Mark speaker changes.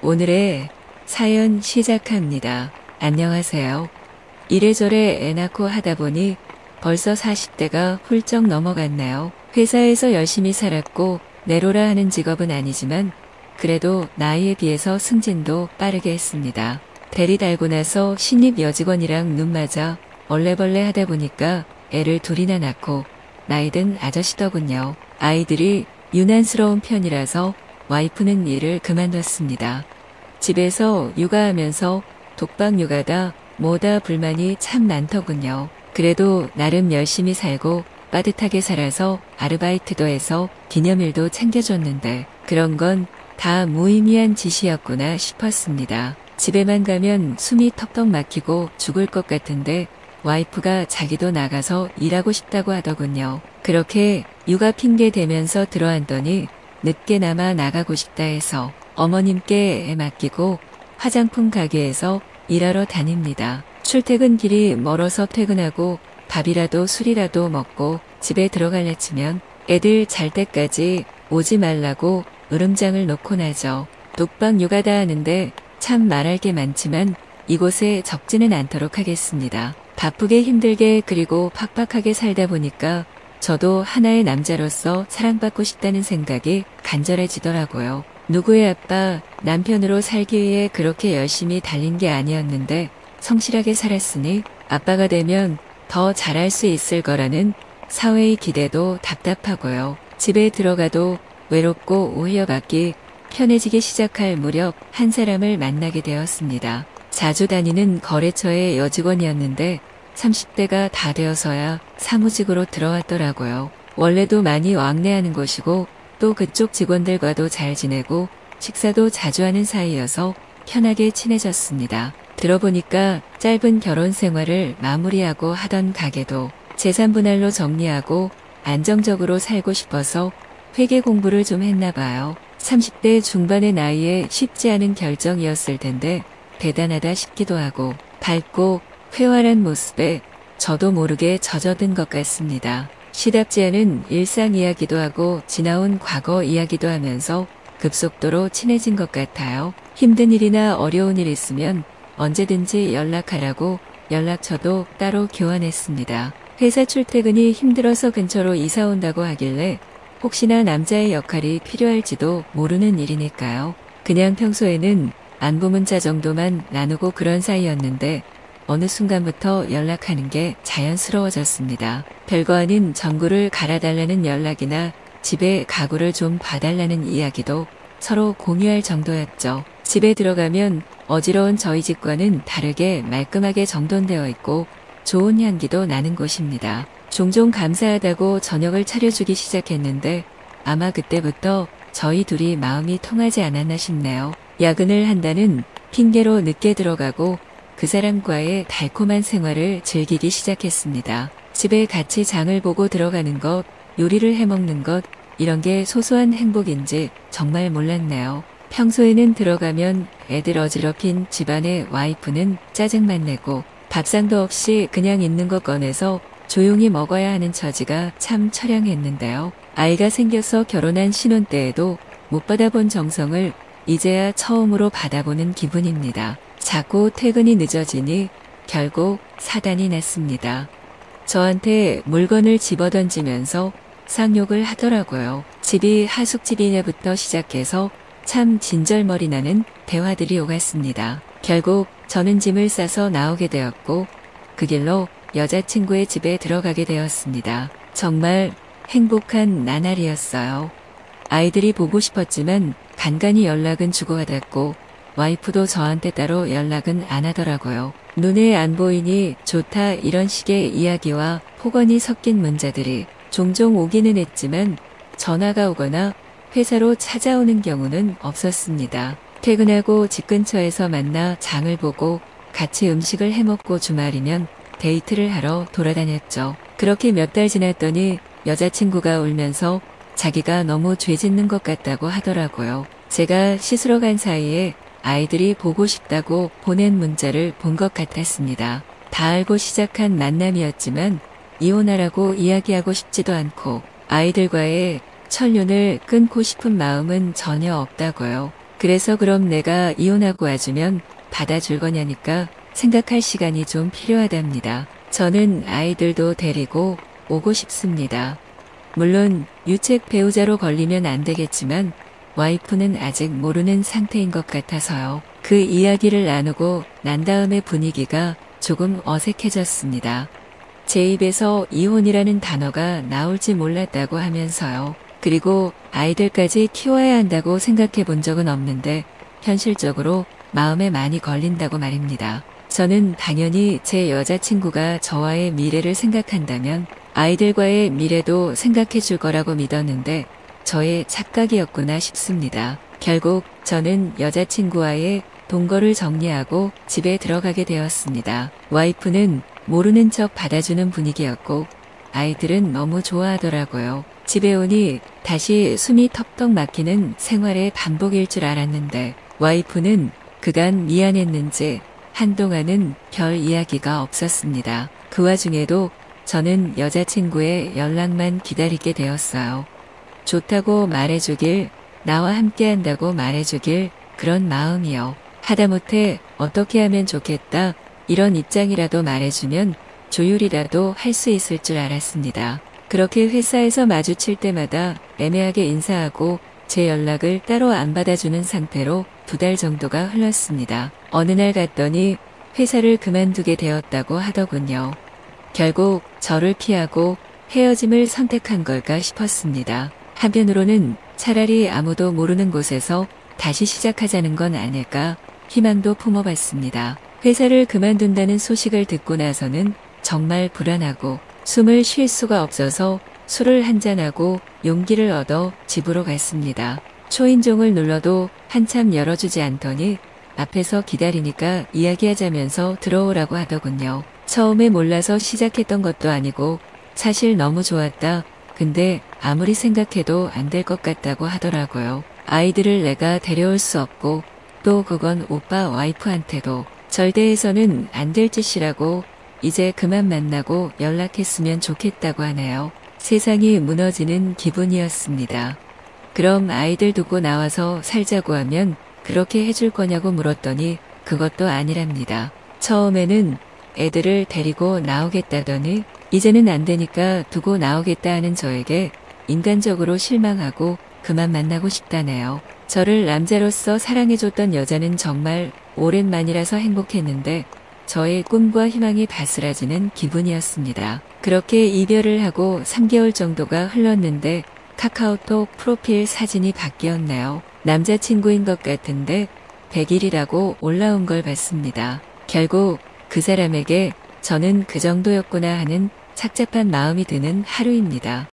Speaker 1: 오늘의 사연 시작합니다. 안녕하세요. 이래저래 애 낳고 하다 보니 벌써 40대가 훌쩍 넘어갔네요. 회사에서 열심히 살았고 내로라 하는 직업은 아니지만 그래도 나이에 비해서 승진도 빠르게 했습니다. 대리 달고 나서 신입 여직원이랑 눈 맞아 얼레벌레 하다 보니까 애를 둘이나 낳고 나이 든 아저씨더군요. 아이들이 유난스러운 편이라서 와이프는 일을 그만뒀습니다. 집에서 육아하면서 독박 육아다 뭐다 불만이 참 많더군요. 그래도 나름 열심히 살고 빠듯하게 살아서 아르바이트도 해서 기념일도 챙겨줬는데 그런 건 다 무의미한 짓이었구나 싶었습니다. 집에만 가면 숨이 턱턱 막히고 죽을 것 같은데 와이프가 자기도 나가서 일하고 싶다고 하더군요. 그렇게 육아 핑계 대면서 들어앉더니 늦게나마 나가고 싶다 해서 어머님께 애 맡기고 화장품 가게에서 일하러 다닙니다. 출퇴근 길이 멀어서 퇴근하고 밥이라도 술이라도 먹고 집에 들어갈래 치면 애들 잘 때까지 오지 말라고 으름장을 놓고 나죠. 독박 육아다 하는데 참 말할 게 많지만 이곳에 적지는 않도록 하겠습니다. 바쁘게 힘들게 그리고 팍팍하게 살다 보니까 저도 하나의 남자로서 사랑받고 싶다는 생각이 간절해지더라고요. 누구의 아빠, 남편으로 살기 위해 그렇게 열심히 달린 게 아니었는데 성실하게 살았으니 아빠가 되면 더 잘할 수 있을 거라는 사회의 기대도 답답하고요. 집에 들어가도 외롭고 오히려 받기 편해지기 시작할 무렵 한 사람을 만나게 되었습니다. 자주 다니는 거래처의 여직원이었는데 30대가 다 되어서야 사무직으로 들어왔더라고요. 원래도 많이 왕래하는 곳이고 또 그쪽 직원들과도 잘 지내고 식사도 자주 하는 사이여서 편하게 친해졌습니다. 들어보니까 짧은 결혼 생활을 마무리하고 하던 가게도 재산분할로 정리하고 안정적으로 살고 싶어서 회계 공부를 좀 했나 봐요. 30대 중반의 나이에 쉽지 않은 결정이었을 텐데 대단하다 싶기도 하고 밝고 회활한 모습에 저도 모르게 젖어든 것 같습니다. 시답지 않은 일상 이야기도 하고 지나온 과거 이야기도 하면서 급속도로 친해진 것 같아요. 힘든 일이나 어려운 일 있으면 언제든지 연락하라고 연락처도 따로 교환했습니다. 회사 출퇴근이 힘들어서 근처로 이사 온다고 하길래 혹시나 남자의 역할이 필요할지도 모르는 일이니까요. 그냥 평소에는 안부 문자 정도만 나누고 그런 사이였는데 어느 순간부터 연락하는 게 자연스러워졌습니다. 별거 아닌 전구를 갈아달라는 연락이나 집에 가구를 좀 봐달라는 이야기도 서로 공유할 정도였죠. 집에 들어가면 어지러운 저희 집과는 다르게 말끔하게 정돈되어 있고 좋은 향기도 나는 곳입니다. 종종 감사하다고 저녁을 차려주기 시작했는데 아마 그때부터 저희 둘이 마음이 통하지 않았나 싶네요. 야근을 한다는 핑계로 늦게 들어가고 그 사람과의 달콤한 생활을 즐기기 시작했습니다. 집에 같이 장을 보고 들어가는 것, 요리를 해먹는 것, 이런 게 소소한 행복인지 정말 몰랐네요. 평소에는 들어가면 애들 어지럽힌 집안의 와이프는 짜증만 내고 밥상도 없이 그냥 있는 거 꺼내서 조용히 먹어야 하는 처지가 참 처량했는데요. 아이가 생겨서 결혼한 신혼 때에도 못 받아본 정성을 이제야 처음으로 받아보는 기분입니다. 자꾸 퇴근이 늦어지니 결국 사단이 났습니다. 저한테 물건을 집어던지면서 쌍욕을 하더라고요. 집이 하숙집이냐부터 시작해서 참 진절머리 나는 대화들이 오갔습니다. 결국 저는 짐을 싸서 나오게 되었고 그 길로 여자친구의 집에 들어가게 되었습니다. 정말 행복한 나날이었어요. 아이들이 보고 싶었지만 간간히 연락은 주고받았고 와이프도 저한테 따로 연락은 안 하더라고요. 눈에 안 보이니 좋다 이런 식의 이야기와 폭언이 섞인 문자들이 종종 오기는 했지만 전화가 오거나 회사로 찾아오는 경우는 없었습니다. 퇴근하고 집 근처에서 만나 장을 보고 같이 음식을 해먹고 주말이면 데이트를 하러 돌아다녔죠. 그렇게 몇 달 지났더니 여자친구가 울면서 자기가 너무 죄 짓는 것 같다고 하더라고요. 제가 씻으러 간 사이에 아이들이 보고 싶다고 보낸 문자를 본 것 같았습니다. 다 알고 시작한 만남이었지만 이혼하라고 이야기하고 싶지도 않고 아이들과의 천륜을 끊고 싶은 마음은 전혀 없다고요. 그래서 그럼 내가 이혼하고 와주면 받아줄 거냐니까 생각할 시간이 좀 필요하답니다. 저는 아이들도 데리고 오고 싶습니다. 물론 유책 배우자로 걸리면 안 되겠지만 와이프는 아직 모르는 상태인 것 같아서요. 그 이야기를 나누고 난 다음에 분위기가 조금 어색해졌습니다. 제 입에서 이혼이라는 단어가 나올지 몰랐다고 하면서요. 그리고 아이들까지 키워야 한다고 생각해 본 적은 없는데 현실적으로 마음에 많이 걸린다고 말입니다. 저는 당연히 제 여자친구가 저와의 미래를 생각한다면 아이들과의 미래도 생각해 줄 거라고 믿었는데 저의 착각이었구나 싶습니다. 결국 저는 여자친구와의 동거를 정리하고 집에 들어가게 되었습니다. 와이프는 모르는 척 받아주는 분위기였고 아이들은 너무 좋아하더라고요. 집에 오니 다시 숨이 턱턱 막히는 생활의 반복일 줄 알았는데 와이프는 그간 미안했는지 한동안은 별 이야기가 없었습니다. 그 와중에도 저는 여자친구의 연락만 기다리게 되었어요. 좋다고 말해주길, 나와 함께한다고 말해주길, 그런 마음이요. 하다못해 어떻게 하면 좋겠다 이런 입장이라도 말해주면 조율이라도 할 수 있을 줄 알았습니다. 그렇게 회사에서 마주칠 때마다 애매하게 인사하고 제 연락을 따로 안 받아주는 상태로 2달 정도가 흘렀습니다. 어느 날 갔더니 회사를 그만두게 되었다고 하더군요. 결국 저를 피하고 헤어짐을 선택한 걸까 싶었습니다. 한편으로는 차라리 아무도 모르는 곳에서 다시 시작하자는 건 아닐까 희망도 품어봤습니다. 회사를 그만둔다는 소식을 듣고 나서는 정말 불안하고 숨을 쉴 수가 없어서 술을 한잔하고 용기를 얻어 집으로 갔습니다. 초인종을 눌러도 한참 열어주지 않더니 앞에서 기다리니까 이야기하자면서 들어오라고 하더군요. 처음에 몰라서 시작했던 것도 아니고 사실 너무 좋았다. 근데 아무리 생각해도 안 될 것 같다고 하더라고요. 아이들을 내가 데려올 수 없고 또 그건 오빠 와이프한테도 절대 해서는 안 될 짓이라고 이제 그만 만나고 연락했으면 좋겠다고 하네요. 세상이 무너지는 기분이었습니다. 그럼 아이들 두고 나와서 살자고 하면 그렇게 해줄 거냐고 물었더니 그것도 아니랍니다. 처음에는 애들을 데리고 나오겠다더니 이제는 안 되니까 두고 나오겠다 하는 저에게 인간적으로 실망하고 그만 만나고 싶다네요. 저를 남자로서 사랑해줬던 여자는 정말 오랜만이라서 행복했는데 저의 꿈과 희망이 바스라지는 기분이었습니다. 그렇게 이별을 하고 3개월 정도가 흘렀는데 카카오톡 프로필 사진이 바뀌었네요. 남자친구인 것 같은데 100일이라고 올라온 걸 봤습니다. 결국 그 사람에게 저는 그 정도였구나 하는 착잡한 마음이 드는 하루입니다.